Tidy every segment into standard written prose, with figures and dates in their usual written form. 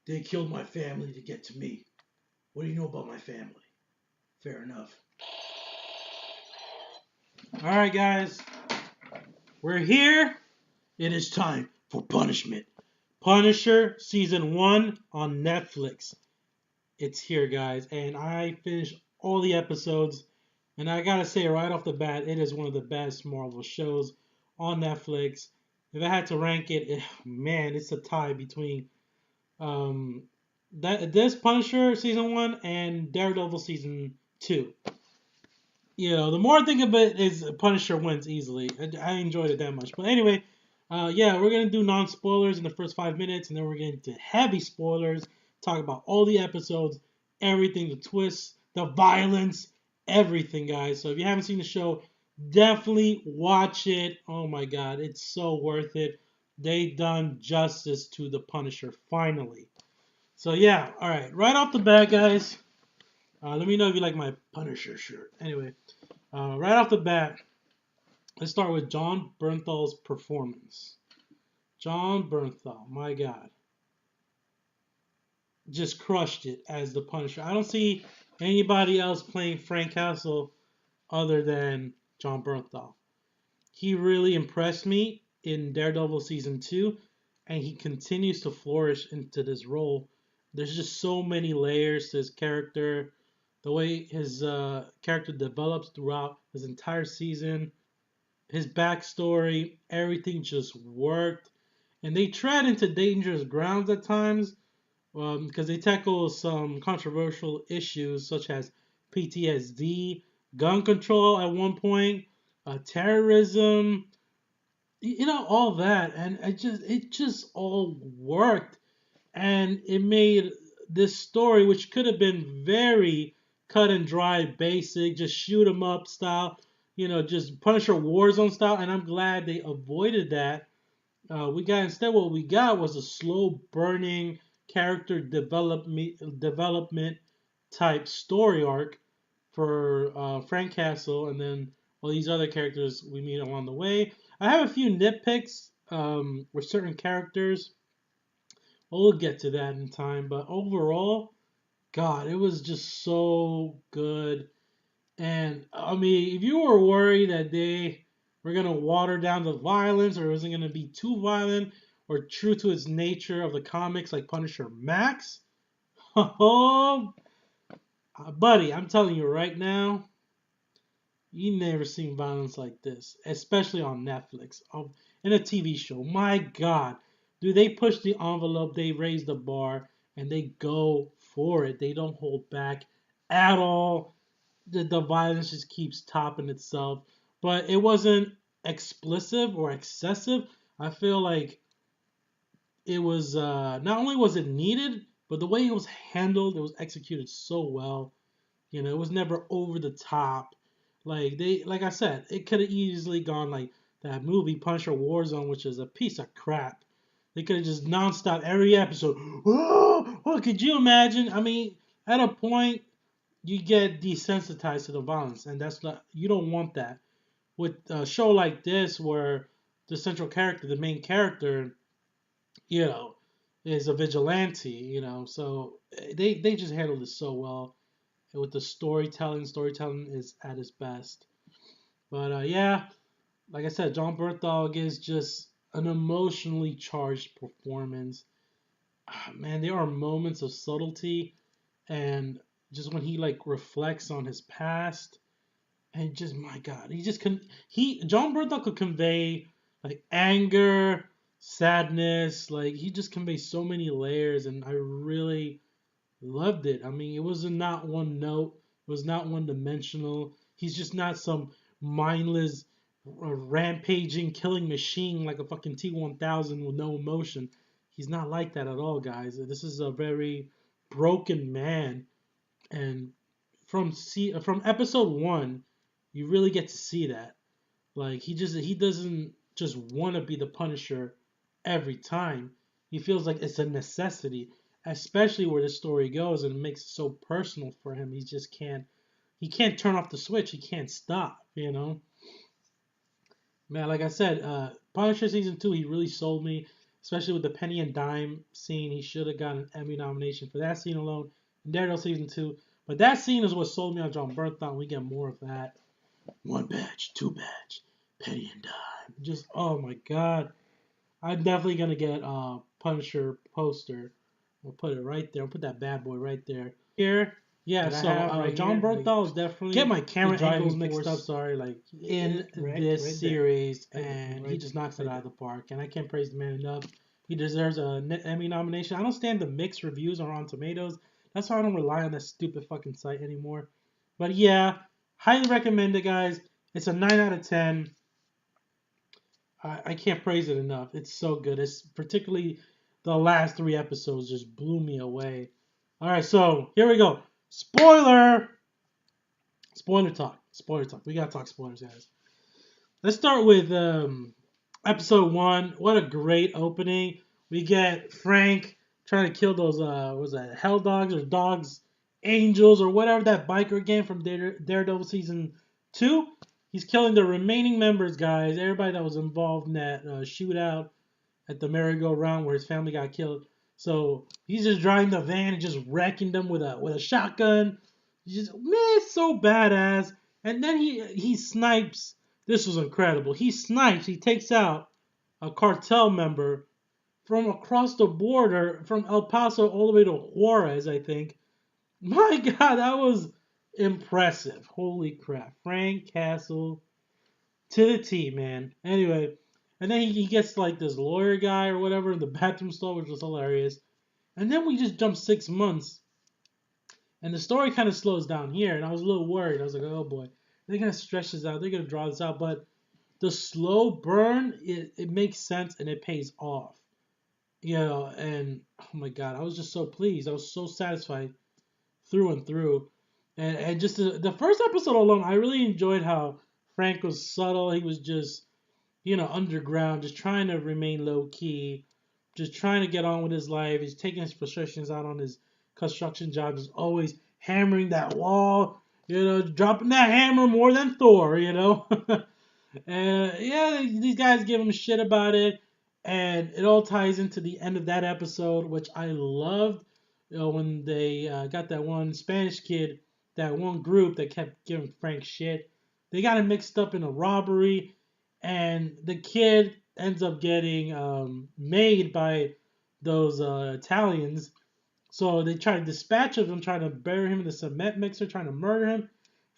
They killed my family to get to me. What do you know about my family? Fair enough. All right, guys, we're here. It is time for punishment. Punisher season 1 on Netflix. It's here, guys, and I finished all the episodes. And I gotta say, right off the bat, it is one of the best Marvel shows on Netflix. If I had to rank it, man, it's a tie between um, this Punisher season 1 and Daredevil season 2. You know, the more I think of it, is Punisher wins easily. I enjoyed it that much. But anyway, yeah, we're gonna do non-spoilers in the first 5 minutes, and then we're getting to heavy spoilers. Talk about all the episodes, everything, the twists, the violence, everything, guys. So if you haven't seen the show, definitely watch it. Oh my God, it's so worth it. They done justice to the Punisher finally. So yeah, all right, right off the bat, guys. Let me know if you like my Punisher shirt. Anyway, right off the bat, let's start with Jon Bernthal's performance. Jon Bernthal, my God, just crushed it as the Punisher. I don't see anybody else playing Frank Castle other than Jon Bernthal. He really impressed me in Daredevil season 2, and he continues to flourish into this role. There's just so many layers to his character, the way his character develops throughout his entire season, his backstory, everything just worked. And they tread into dangerous grounds at times because they tackle some controversial issues such as PTSD, gun control at one point, terrorism, you know, all that. And it just all worked. And it made this story, which could have been very cut and dry, basic, just shoot 'em up style, you know, just Punisher Warzone style. And I'm glad they avoided that. We got instead what we got was a slow burning character development type story arc for Frank Castle, and then all these other characters we meet along the way. I have a few nitpicks with certain characters. We'll get to that in time, but overall, God, it was just so good. And I mean, if you were worried that they were gonna water down the violence, or it wasn't gonna be too violent, or true to its nature of the comics, like Punisher Max, oh, buddy, I'm telling you right now, you never seen violence like this, especially on Netflix, in a TV show. My God, do they push the envelope? They raise the bar, and they go for it. They don't hold back at all. The violence just keeps topping itself. But it wasn't explicit or excessive. I feel like it was not only was it needed, but the way it was handled, it was executed so well. You know, it was never over the top. Like I said, it could have easily gone like that movie Punisher Warzone, which is a piece of crap. They could have just nonstop every episode. Oh, could you imagine? I mean, at a point, you get desensitized to the violence, and that's not, you don't want that with a show like this where the central character, the main character, you know, is a vigilante, you know. So they just handled it so well. And with the storytelling is at its best. But yeah, like I said, Jon Bernthal gives just an emotionally charged performance. Man, there are moments of subtlety, and just when he like reflects on his past, and just my God, he just can he Jon Bernthal could convey like anger, sadness, like he just conveys so many layers, and I really loved it. I mean, it was not one note, it was not one dimensional. He's just not some mindless, rampaging, killing machine like a fucking T-1000 with no emotion. He's not like that at all, guys. This is a very broken man, and from episode one, you really get to see that. Like he doesn't just want to be the Punisher every time. He feels like it's a necessity, especially where the story goes, and it makes it so personal for him. He can't turn off the switch. He can't stop. You know, man. Like I said, Punisher season 2, he really sold me. especially with the penny and dime scene. He should have gotten an Emmy nomination for that scene alone in Daredevil season 2. But that scene is what sold me on John Bernthal. We get more of that. One badge, two badge, penny and dime. Just oh my god. I'm definitely gonna get a Punisher poster. We'll put it right there. We'll put that bad boy right there. Here, yeah. So right John Bernthal is definitely get my camera angles mixed up. Sorry, like in this series, and he just knocks it out of the park. And I can't praise the man enough. He deserves an Emmy nomination. I don't stand the mixed reviews on Rotten Tomatoes. That's why I don't rely on that stupid fucking site anymore. But yeah, highly recommend it, guys. It's a 9 out of 10. I can't praise it enough. It's so good. It's particularly the last 3 episodes just blew me away. All right, so here we go. Spoiler talk. Spoiler talk. We gotta talk spoilers, guys. Let's start with episode 1. What a great opening. We get Frank trying to kill those was that Hell Dogs or Dogs Angels or whatever that biker gang from Daredevil season 2. He's killing the remaining members, guys. Everybody that was involved in that shootout at the merry-go-round where his family got killed. So he's just driving the van and just wrecking them with a shotgun. He's just, man, it's so badass. And then he snipes. This was incredible. He snipes. He takes out a cartel member from across the border from El Paso all the way to Juarez, I think. My God, that was impressive. Holy crap. Frank Castle to the T, man. Anyway, and then he gets like this lawyer guy or whatever in the bathroom stall, which was hilarious. And then we just jump 6 months. And the story kind of slows down here. And I was a little worried. I was like, oh boy, they're going to stretch this out. They're going to draw this out. But the slow burn, it makes sense and it pays off. You know, and oh my God, I was just so pleased. I was so satisfied through and through. And just the first episode alone, I really enjoyed how Frank was subtle. He was just, underground, just trying to remain low key, just trying to get on with his life. He's taking his frustrations out on his construction job. He's always hammering that wall, dropping that hammer more than Thor, And yeah, these guys give him shit about it. And it all ties into the end of that episode, which I loved. When they got that one Spanish kid, that one group that kept giving Frank shit. They got him mixed up in a robbery, and the kid ends up getting made by those Italians. So they try to dispatch of him, trying to bury him in the cement mixer, trying to murder him.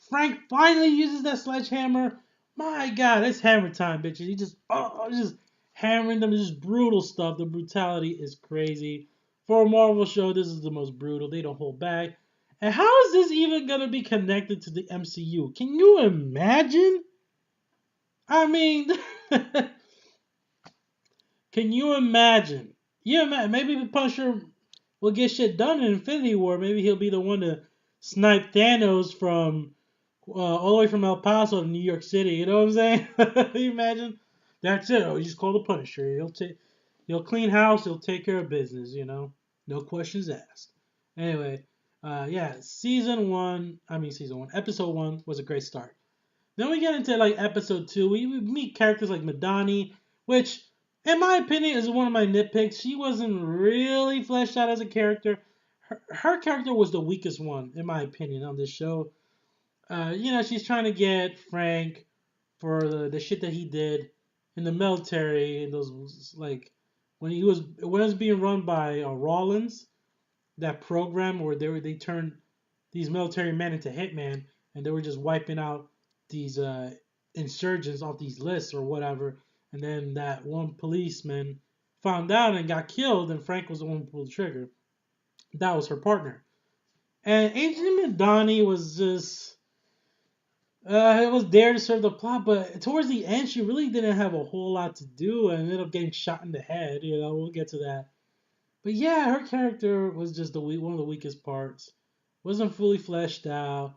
Frank finally uses that sledgehammer. My God, it's hammer time, bitches. He just hammering them. Just brutal stuff. The brutality is crazy. For a Marvel show, this is the most brutal. They don't hold back. And how is this even gonna be connected to the MCU? Can you imagine? I mean, can you imagine? Maybe the Punisher will get shit done in Infinity War. Maybe he'll be the one to snipe Thanos from all the way from El Paso to New York City. You know what I'm saying? Can you imagine? That's it. Oh, you just call the Punisher. He'll clean house. He'll take care of business. No questions asked. Anyway, yeah, season one, episode 1 was a great start. Then we get into like episode 2. We meet characters like Madani, which, in my opinion, is one of my nitpicks. She wasn't really fleshed out as a character. Her character was the weakest one, in my opinion, on this show. She's trying to get Frank for the shit that he did in the military, and those like when it was being run by Rawlins, that program where they turned these military men into hitmen, and they were just wiping out these insurgents off these lists or whatever. And then that one policeman found out and got killed, and Frank was the one who pulled the trigger. That was her partner. And Agent Madani was just it was there to serve the plot, but towards the end, she really didn't have a whole lot to do and ended up getting shot in the head. We'll get to that. But yeah, her character was just one of the weakest parts. Wasn't fully fleshed out.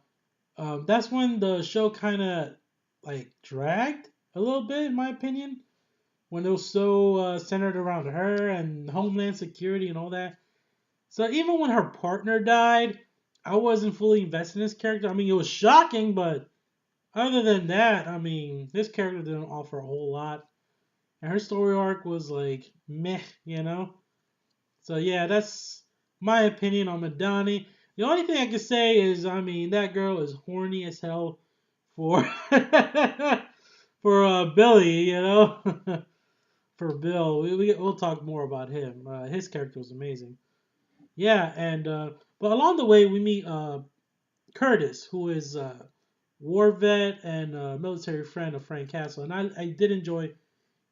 That's when the show kind of like dragged a little bit, in my opinion, when it was so centered around her and Homeland Security and all that. So even when her partner died, I wasn't fully invested in this character. I mean, it was shocking, but other than that, I mean, this character didn't offer a whole lot. and her story arc was like meh, you know. So yeah, that's my opinion on Madani. The only thing I can say is, I mean, that girl is horny as hell for for Billy, you know, for Bill. We'll talk more about him. His character was amazing. Yeah, and but along the way we meet Curtis, who is war vet and military friend of Frank Castle, and I did enjoy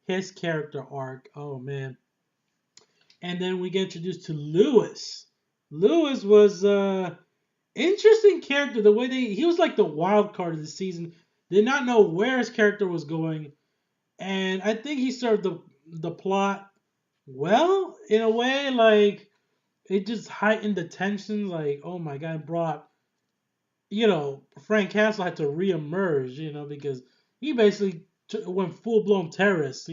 his character arc. Oh man. And then we get introduced to Lewis. Lewis was interesting character. The way he was like the wild card of the season. Did not know where his character was going, and I think he served the plot well in a way. Like it just heightened the tension. Like oh my god, brought Frank Castle had to reemerge. Because he basically went full blown terrorist.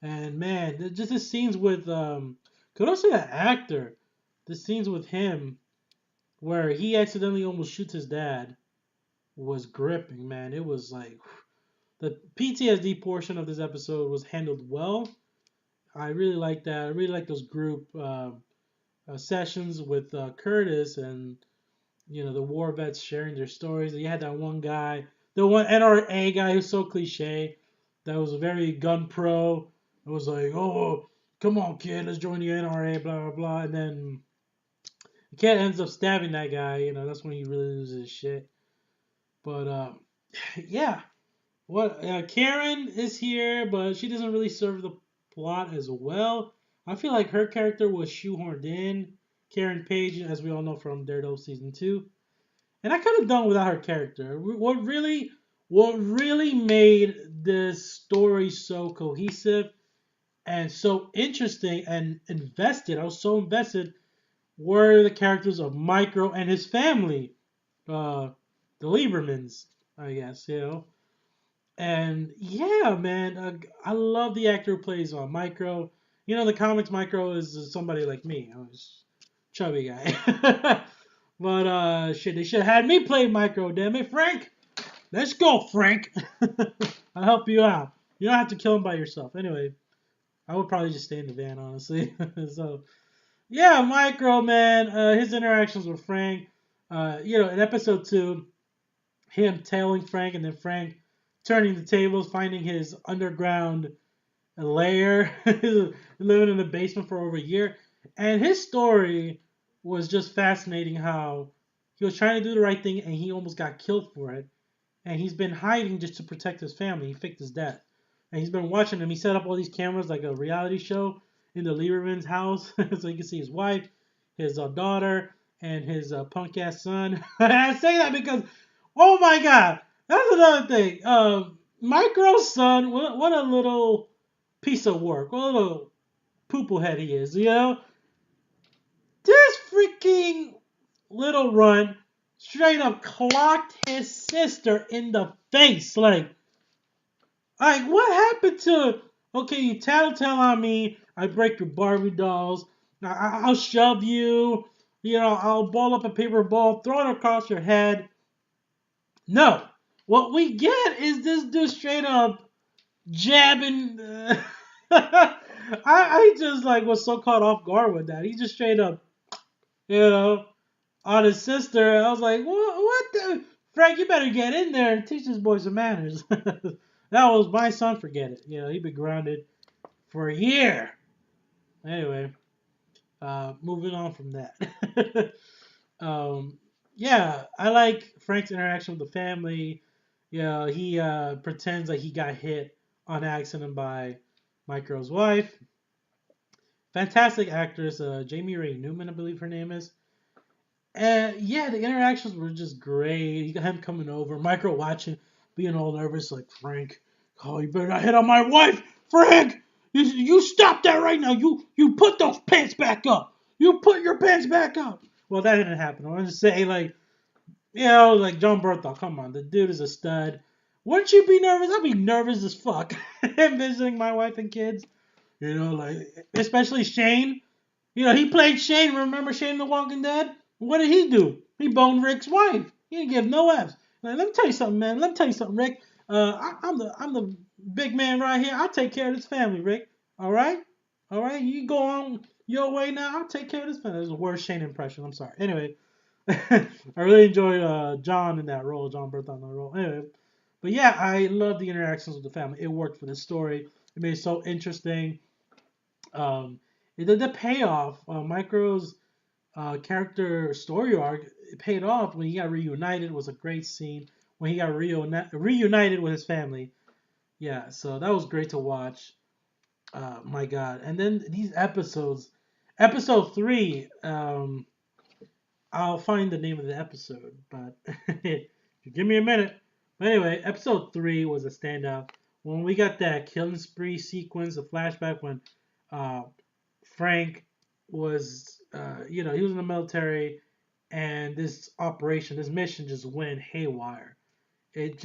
And man, just the scenes with could also the actor, the scenes with him where he accidentally almost shoots his dad was gripping, man. It was like the PTSD portion of this episode was handled well. I really like that. I really like those group sessions with Curtis and the war vets sharing their stories. You had that one guy, the one NRA guy who's so cliche, that was very gun pro. It was like, oh, come on, kid, let's join the NRA, blah blah blah, and then the kid ends up stabbing that guy. That's when he really loses his shit. But yeah, what Karen is here, but she doesn't really serve the plot as well. I feel like her character was shoehorned in. Karen Page, as we all know from Daredevil season 2. And I could have done without her character. What really made this story so cohesive and so interesting and invested, I was so invested, were the characters of Micro and his family, the Liebermans, I guess. And yeah, man, I love the actor who plays Micro. The comics, Micro is somebody like me. I was chubby guy. But shit, they should have had me play Micro, damn it, Frank. Let's go, Frank. I'll help you out. You don't have to kill him by yourself. Anyway, I would probably just stay in the van, honestly. So yeah, Micro, man, his interactions with Frank. In episode 2, him tailing Frank and then Frank turning the tables, finding his underground lair, living in the basement for over a year. And his story was just fascinating how he was trying to do the right thing and he almost got killed for it. And he's been hiding just to protect his family. He faked his death. And he's been watching them. He set up all these cameras like a reality show in the Lieberman's house so he can see his wife, his daughter, and his punk ass son. I say that because, oh my god, that's another thing. Micro's son, what a little piece of work. What a little poo poo head he is. This freaking little run straight up clocked his sister in the face. Like what happened to? Okay, you tattletale on me. I break your Barbie dolls. I'll shove you. I'll ball up a paper ball, throw it across your head. No, what we get is this dude straight up jabbing. I just like was so caught off guard with that. He just straight up, you know, on his sister. I was like, what the? Frank, you better get in there and teach this boy some manners. That was my son. Forget it. He'd been grounded for a year. Anyway, moving on from that. um, yeah, I like Frank's interaction with the family. He pretends like he got hit on accident by Micro's wife. Fantastic actress, Jamie Ray Newman, I believe her name is. And yeah, the interactions were just great. You got him coming over, Micro watching, being all nervous, like Frank, oh, you better not hit on my wife, Frank. You stop that right now. You put those pants back up. You put your pants back up. Well, that didn't happen. I want to say like John Bertha. Come on, the dude is a stud. Wouldn't you be nervous? I'd be nervous as fuck. Him visiting my wife and kids. Like especially Shane. He played Shane. Remember Shane the Walking Dead? What did he do? He boned Rick's wife. He didn't give no F's. Like, let me tell you something, man. Let me tell you something, Rick. I'm the big man right here. I'll take care of this family, Rick. All right, all right. You go on your way now. I'll take care of this family. That was the worst Shane impression. I'm sorry. Anyway, I really enjoyed John in that role, John Berthon in that role. Anyway, but yeah, I love the interactions with the family. It worked for the story. It made it so interesting. Um, the payoff, Micro's character story arc, it paid off when he got reunited. Was a great scene when he got reunited with his family. Yeah, so that was great to watch. My God, and then these episodes, episode 3. I'll find the name of the episode, but if you give me a minute. But anyway, episode 3 was a standout. When we got that killing spree sequence, a flashback when uh, Frank was, he was in the military, and this operation, this mission just went haywire. It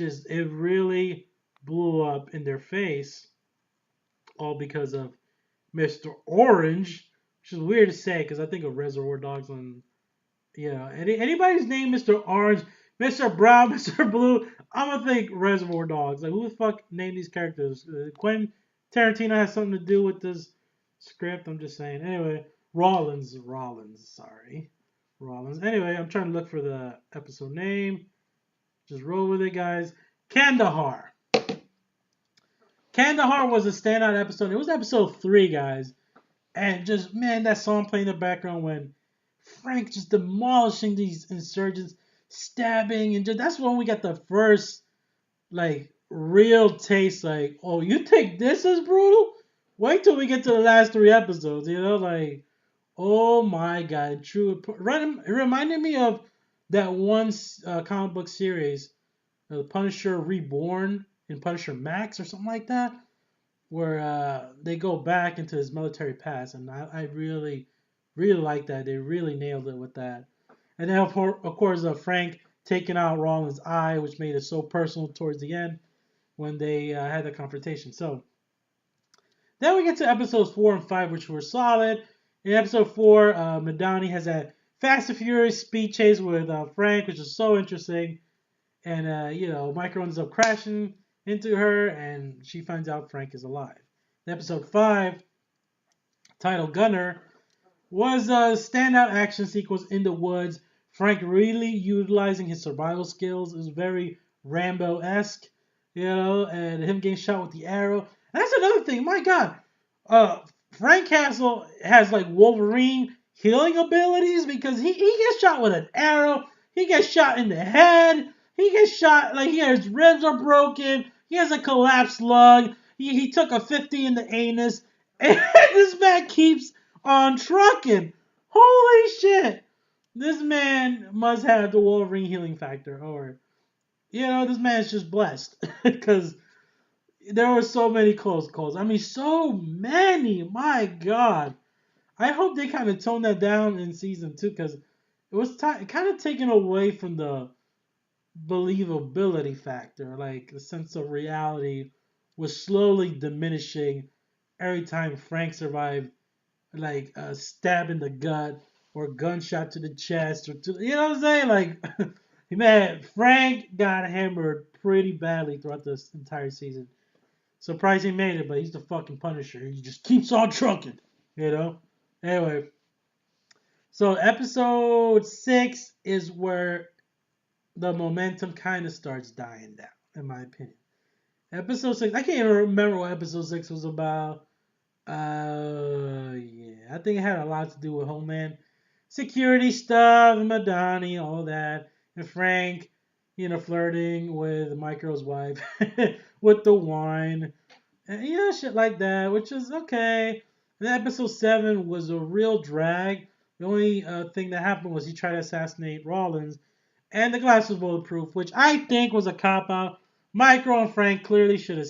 really blew up in their face, all because of Mr. Orange, which is weird to say because I think of Reservoir Dogs and anybody's name Mr. Orange, Mr. Brown, Mr. Blue, I'm gonna think Reservoir Dogs. Like, who the fuck named these characters? Quentin Tarantino has something to do with this script. I'm just saying. Anyway, Rollins. Sorry, Rollins. Anyway, I'm trying to look for the episode name. Just roll with it, guys. Kandahar. Kandahar was a standout episode. It was episode 3, guys. And just, man, that song playing in the background when Frank just demolishing these insurgents, stabbing, and that's when we got the first, like, real taste. Like, oh, you think this is brutal? Wait till we get to the last 3 episodes, like, oh my God, true. It reminded me of that one comic book series, the Punisher Reborn in Punisher Max or something like that, where they go back into his military past, and I really, really like that. They really nailed it with that. And then of course Frank taking out Rollins' eye, which made it so personal towards the end when they had the confrontation. So then we get to episodes 4 and 5, which were solid. In episode 4, Madani has that Fast and Furious speed chase with Frank, which is so interesting. And Micro ends up crashing into her, and she finds out Frank is alive. In episode 5, titled Gunner, was a standout action sequence in the woods. Frank really utilizing his survival skills. It was very Rambo-esque, and him getting shot with the arrow. And that's another thing. My God, Frank Castle has like Wolverine healing abilities because he gets shot with an arrow. He gets shot in the head. He gets shot like his ribs are broken. He has a collapsed lung. He took a 50 in the anus. And this man keeps on trucking. Holy shit. This man must have the Wolverine healing factor. Or, this man's just blessed. Because there were so many close calls. I mean, so many. My God. I hope they kind of toned that down in season 2. Because it was kind of taken away from the believability factor. Like, the sense of reality was slowly diminishing every time Frank survived, like a stab in the gut or gunshot to the chest, or you know what I'm saying? Like, man, Frank got hammered pretty badly throughout this entire season. Surprised he made it, but he's the fucking Punisher. He just keeps on trucking, Anyway, so episode 6 is where the momentum kind of starts dying down, in my opinion. Episode 6, I can't even remember what episode 6 was about. Yeah, I think it had a lot to do with Homeland Security stuff, and Madani, all that, and Frank, flirting with Micro's wife with the wine, and shit like that, which is okay. And episode 7 was a real drag. The only thing that happened was he tried to assassinate Rollins, and the glass was bulletproof, which I think was a cop out. Micro and Frank clearly should have,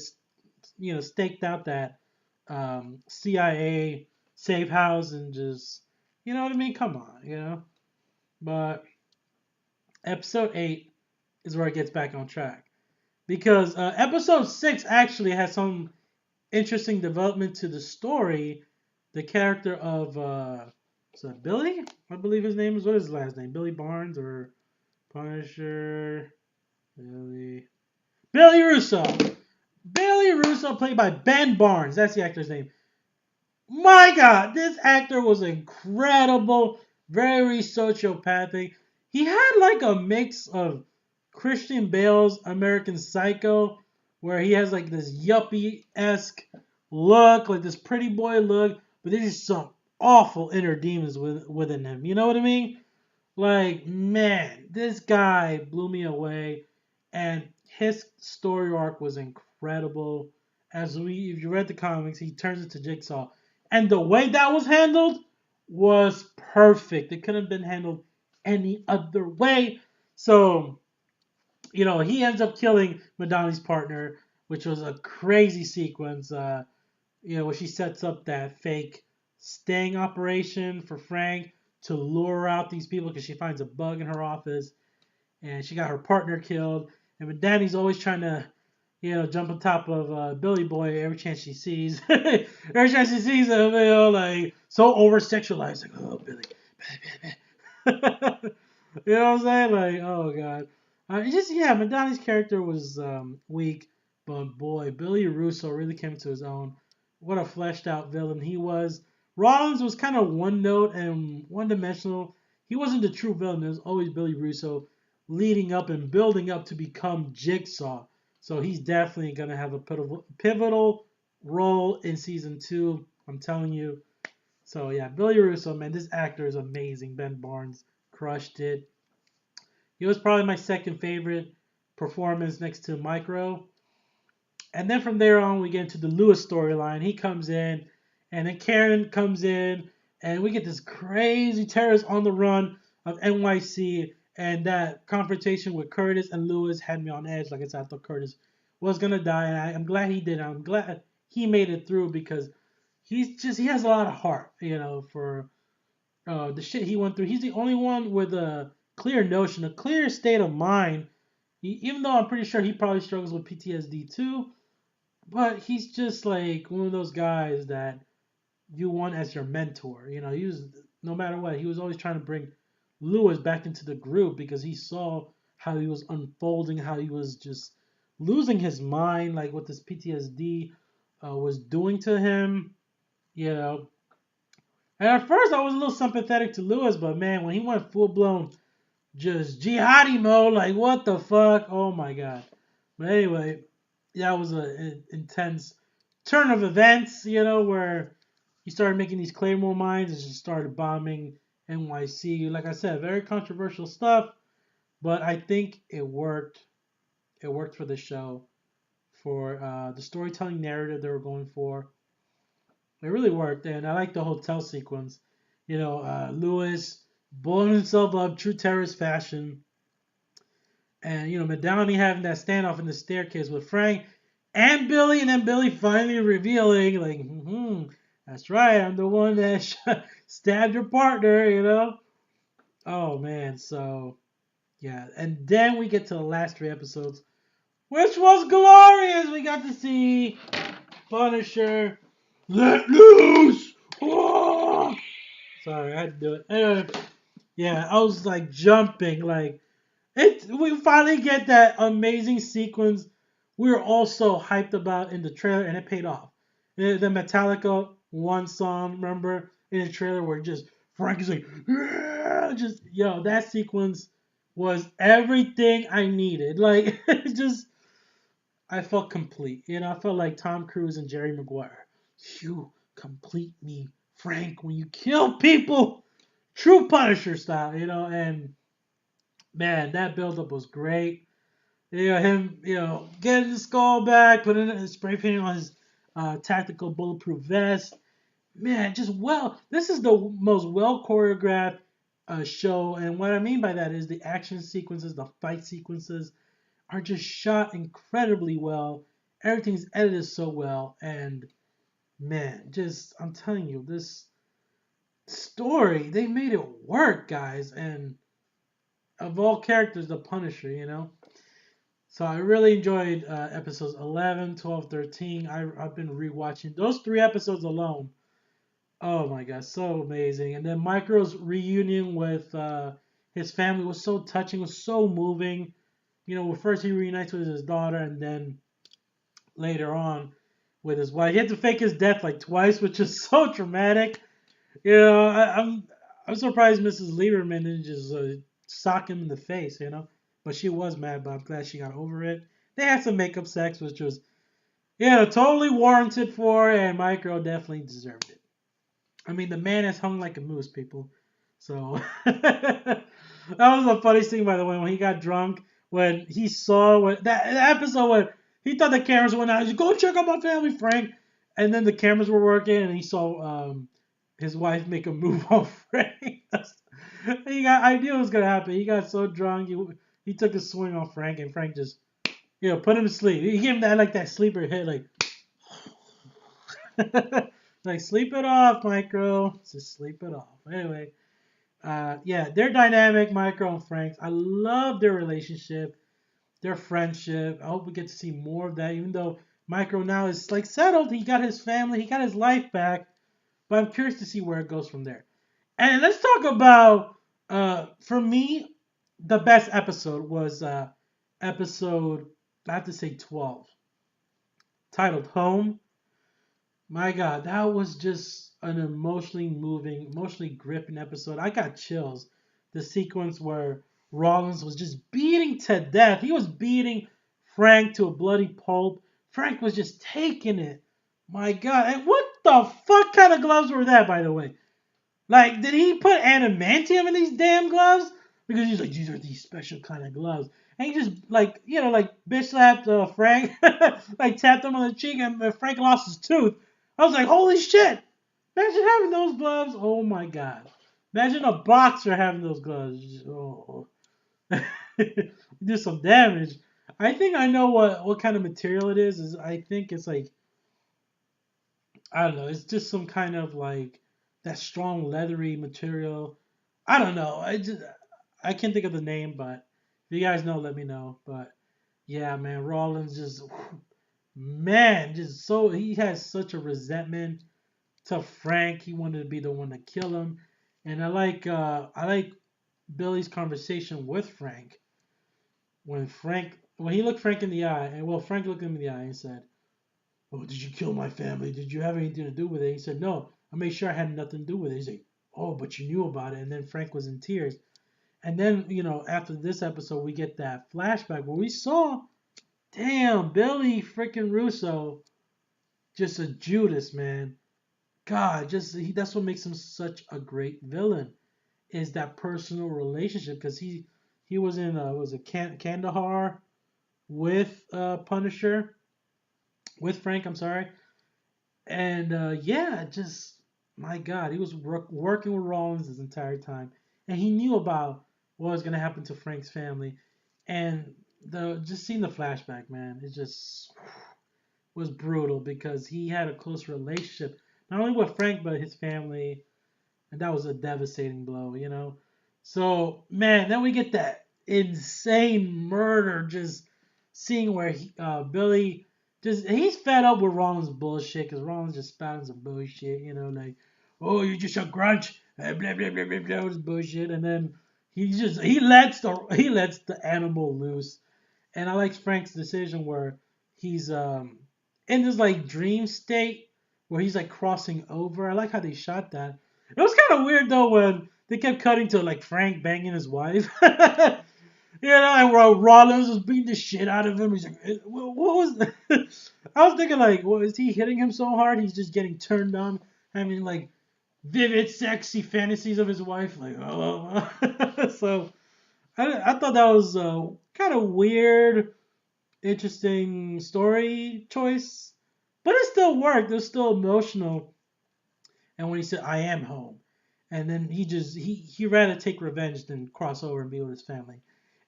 staked out that CIA safe house and just, you know what I mean? Come on. But episode 8 is where it gets back on track. Because episode 6 actually has some interesting development to the story. The character of, is that Billy? I believe his name is, what is his last name? Billy Barnes or Punisher? Billy Russo. Billy Russo, played by Ben Barnes. That's the actor's name. My God, this actor was incredible. Very sociopathic. He had like a mix of Christian Bale's American Psycho, where he has like this yuppie esque look, like this pretty boy look, but there's just some awful inner demons within him. You know what I mean? Like, man, this guy blew me away, and his story arc was incredible. If you read the comics, he turns into Jigsaw, and the way that was handled was perfect. It couldn't have been handled any other way. So, he ends up killing Madani's partner, which was a crazy sequence. Where she sets up that fake sting operation for Frank to lure out these people because she finds a bug in her office, and she got her partner killed. And when Danny's always trying to, jump on top of Billy Boy every chance she sees, every chance she sees him, like so over sexualized, like oh Billy, you know what I'm saying? Like oh god, Madani's character was weak, but boy, Billy Russo really came to his own. What a fleshed out villain he was. Rollins was kind of one note and one dimensional. He wasn't the true villain. It was always Billy Russo leading up and building up to become Jigsaw. So he's definitely going to have a pivotal role in season 2. I'm telling you. So yeah, Billy Russo, man, this actor is amazing. Ben Barnes crushed it. He was probably my second favorite performance next to Micro. And then from there on, we get into the Lewis storyline. He comes in, and then Karen comes in, and we get this crazy terrorist on the run of NYC. And that confrontation with Curtis and Lewis had me on edge. Like I said, I thought Curtis was gonna die, and I'm glad he did. I'm glad he made it through because he has a lot of heart, for the shit he went through. He's the only one with a clear notion, a clear state of mind. Even though I'm pretty sure he probably struggles with PTSD too, but he's just like one of those guys that you want as your mentor. He was no matter what, he was always trying to bring Lewis back into the group because he saw how he was unfolding, how he was just losing his mind, like what this PTSD was doing to him. You know, and at first I was a little sympathetic to Lewis, but man, when he went full blown just jihadi mode, like what the fuck? Oh my god. But anyway, that was an intense turn of events, where he started making these Claymore mines and just started bombing NYC. Like I said, very controversial stuff, but I think it worked. It worked for the show, for the storytelling narrative they were going for. It really worked, and I like the hotel sequence. Lewis blowing himself up, true terrorist fashion, and Madani having that standoff in the staircase with Frank and Billy, and then Billy finally revealing, like, that's right, I'm the one that stabbed your partner. Oh man, so yeah, and then we get to the last 3 episodes, which was glorious. We got to see Punisher let loose. Oh! Sorry, I had to do it. Anyway, yeah, I was like jumping, like we finally get that amazing sequence we were all so hyped about in the trailer, and it paid off. The Metallica one song, remember in the trailer where just Frank is like, "Yeah," just that sequence was everything I needed. Like just I felt complete. I felt like Tom Cruise and Jerry Maguire. You complete me, Frank, when you kill people, true Punisher style. And man, that buildup was great. Him, getting the skull back, putting it, spray painting on his tactical bulletproof vest. Man, this is the most well choreographed show, and what I mean by that is the action sequences, the fight sequences are just shot incredibly well. Everything's edited so well, and man, just I'm telling you, this story they made it work, guys. And of all characters, the Punisher. So I really enjoyed episodes 11, 12, 13. I've been rewatching those 3 episodes alone. Oh my god, so amazing. And then Micro's reunion with his family was so touching, was so moving. First he reunites with his daughter, and then later on with his wife. He had to fake his death like twice, which is so dramatic. I'm surprised Mrs. Lieberman didn't just sock him in the face, But she was mad, but I'm glad she got over it. They had some makeup sex, which was totally warranted for, and Micro definitely deserved it. I mean, the man is hung like a moose, people. So that was the funniest thing, by the way, when he got drunk, when he saw that episode when he thought the cameras went out. He's like, "Go check out my family, Frank," and then the cameras were working, and he saw his wife make a move on Frank. I knew it was gonna happen. He got so drunk, he took a swing on Frank, and Frank just put him to sleep. He gave him that sleeper hit, like. Like, sleep it off, Micro. Just sleep it off. Anyway, yeah, they're dynamic, Micro and Frank. I love their relationship, their friendship. I hope we get to see more of that, even though Micro now is like settled. He got his family, he got his life back. But I'm curious to see where it goes from there. And let's talk about, for me, the best episode was episode, I have to say 12, titled Home. My God, that was just an emotionally moving, emotionally gripping episode. I got chills. The sequence where Rollins was just beating to death. He was beating Frank to a bloody pulp. Frank was just taking it. My God. And what the fuck kind of gloves were that, by the way? Like, did he put adamantium in these damn gloves? Because he's like, these are these special kind of gloves. And he just, like, bitch slapped Frank, like, tapped him on the cheek, and Frank lost his tooth. I was like, holy shit! Imagine having those gloves. Oh my God. Imagine a boxer having those gloves. Oh. Do some damage. I think I know what kind of material it is. I think it's like, I don't know. It's just some kind of like that strong leathery material. I don't know. I can't think of the name, but if you guys know, let me know. But yeah, man, Rollins just man, just so he has such a resentment to Frank. He wanted to be the one to kill him, and I like Billy's conversation with Frank when he looked Frank in the eye, and well, Frank looked him in the eye and said, "Oh, did you kill my family? Did you have anything to do with it?" He said, "No, I made sure I had nothing to do with it." He's like, "Oh, but you knew about it." And then Frank was in tears. And then, after this episode, we get that flashback where we saw, damn, Billy freaking Russo, just a Judas, man. God, that's what makes him such a great villain, is that personal relationship. Because he was in was it Kandahar with Punisher, with Frank. I'm sorry. And yeah, just my God, he was working with Rollins this entire time, and he knew about what was gonna happen to Frank's family, and the just seeing the flashback, man, it just was brutal because he had a close relationship not only with Frank but his family, and that was a devastating blow. So man, then we get that insane murder, just seeing where Billy he's fed up with Rollins' bullshit because Rollins just spouting some bullshit, like, oh, you're just a grunch, blah blah blah blah blah, blah this bullshit, and then he lets the animal loose, and I like Frank's decision where he's in this like dream state where he's like crossing over. I like how they shot that. It was kind of weird though when they kept cutting to like Frank banging his wife. And Rollins was beating the shit out of him. He's like, what was that? I was thinking like, what is he hitting him so hard? He's just getting turned on, having like vivid, sexy fantasies of his wife. Like, oh. So I thought that was kind of weird, interesting story choice, but it still worked. It was still emotional. And when he said, "I am home," and then he rather take revenge than cross over and be with his family.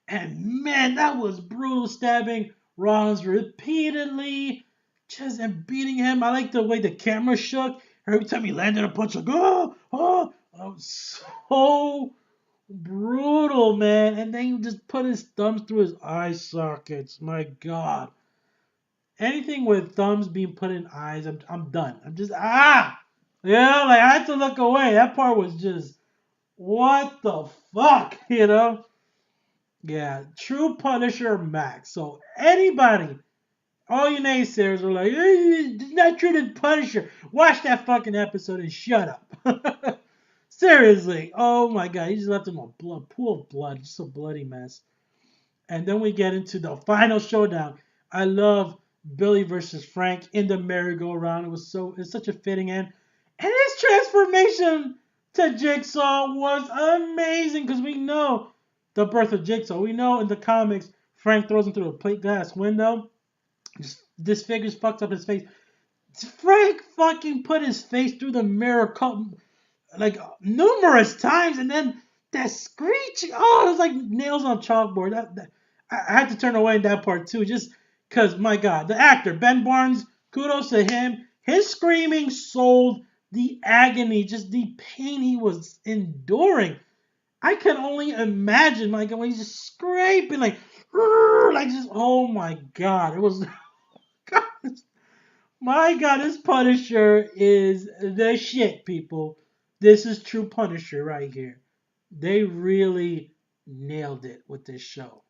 And man, that was brutal, stabbing Rollins repeatedly, just and beating him. I like the way the camera shook every time he landed a punch. Like, oh, oh, oh, so brutal, man. And then he just put his thumbs through his eye sockets. My God. Anything with thumbs being put in eyes, I'm done. I'm just like I had to look away. That part was just what the fuck. Yeah, true Punisher Max. So anybody All you naysayers were like, it's not true to Punisher. Watch that fucking episode and shut up. Seriously. Oh my god. He just left him a pool of blood. Just a bloody mess. And then we get into the final showdown. I love Billy versus Frank in the merry-go-round. It's such a fitting end. And his transformation to Jigsaw was amazing because we know the birth of Jigsaw. We know in the comics Frank throws him through a plate glass window. Disfigures, fucks up his face. Frank fucking put his face through the mirror like numerous times, and then that screeching. Oh, it was like nails on chalkboard. I had to turn away in that part too, just because my God, the actor Ben Barnes. Kudos to him. His screaming sold the agony, just the pain he was enduring. I can only imagine, like when he's just scraping, like just oh my God, it was. My God, this Punisher is the shit, people. This is true Punisher right here. They really nailed it with this show.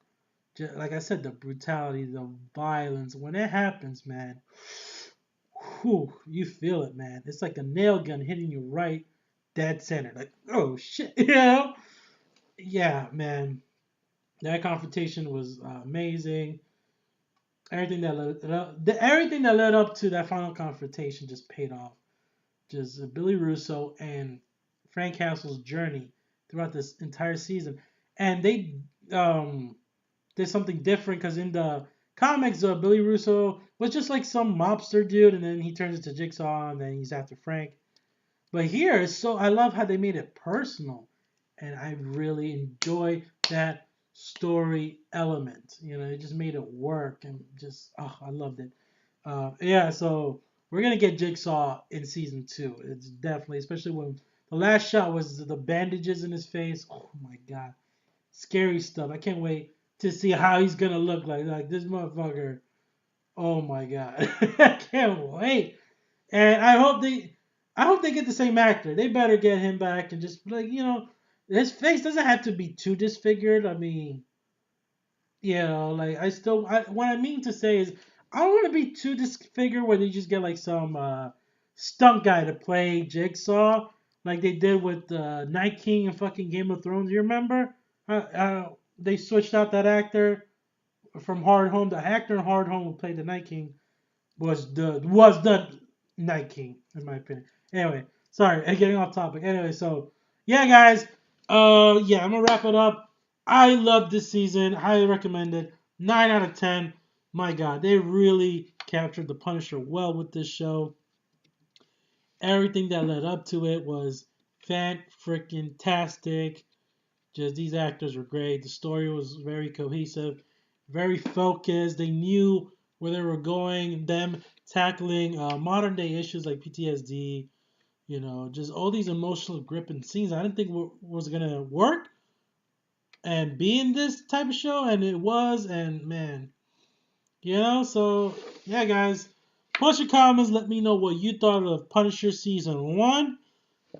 Just, like I said, the brutality, the violence, when it happens, man, whew, you feel it, man. It's like a nail gun hitting you right dead center. Like, oh shit, you know? Yeah, man. That confrontation was amazing. Everything that led up to that final confrontation just paid off. Just Billy Russo and Frank Castle's journey throughout this entire season, and they did something different because in the comics, Billy Russo was just like some mobster dude, and then he turns into Jigsaw, and then he's after Frank. But here, I love how they made it personal, and I really enjoy that story element. You know, it just made it work, and just I loved it. Yeah, so we're gonna get Jigsaw in season 2. It's definitely, especially when the last shot was the bandages in his face. Oh my God, scary stuff. I can't wait to see how he's gonna look like. Like this motherfucker. Oh my God, I can't wait. And I hope they get the same actor. They better get him back and just like his face doesn't have to be too disfigured. I mean, like what I mean to say is I don't want to be too disfigured where they just get like some stunt guy to play Jigsaw like they did with Night King and fucking Game of Thrones. You remember? They switched out that actor from Hard Home. The actor in Hard Home who played the Night King was the Night King in my opinion. Anyway, sorry, getting off topic. Anyway, so yeah, guys, yeah, I'm gonna wrap it up. I love this season. Highly recommend it. 9 out of 10. My God, they really captured the Punisher well with this show. Everything that led up to it was fan-freaking-tastic. Just these actors were great. The story was very cohesive, very focused. They knew where they were going. Them tackling modern day issues like PTSD, just all these emotional gripping scenes. I didn't think was gonna work and be in this type of show, and it was. And man, so yeah, guys, post your comments. Let me know what you thought of Punisher season 1.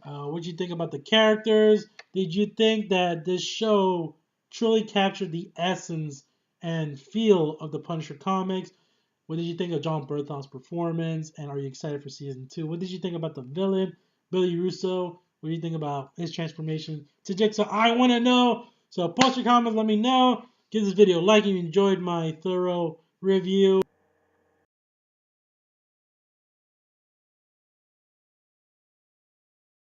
What did you think about the characters? Did you think that this show truly captured the essence and feel of the Punisher comics? What did you think of Jon Bernthal's performance? And are you excited for season 2? What did you think about the villain, Billy Russo? What do you think about his transformation to Jigsaw? I want to know. So post your comments. Let me know. Give this video a like if you enjoyed my thorough review.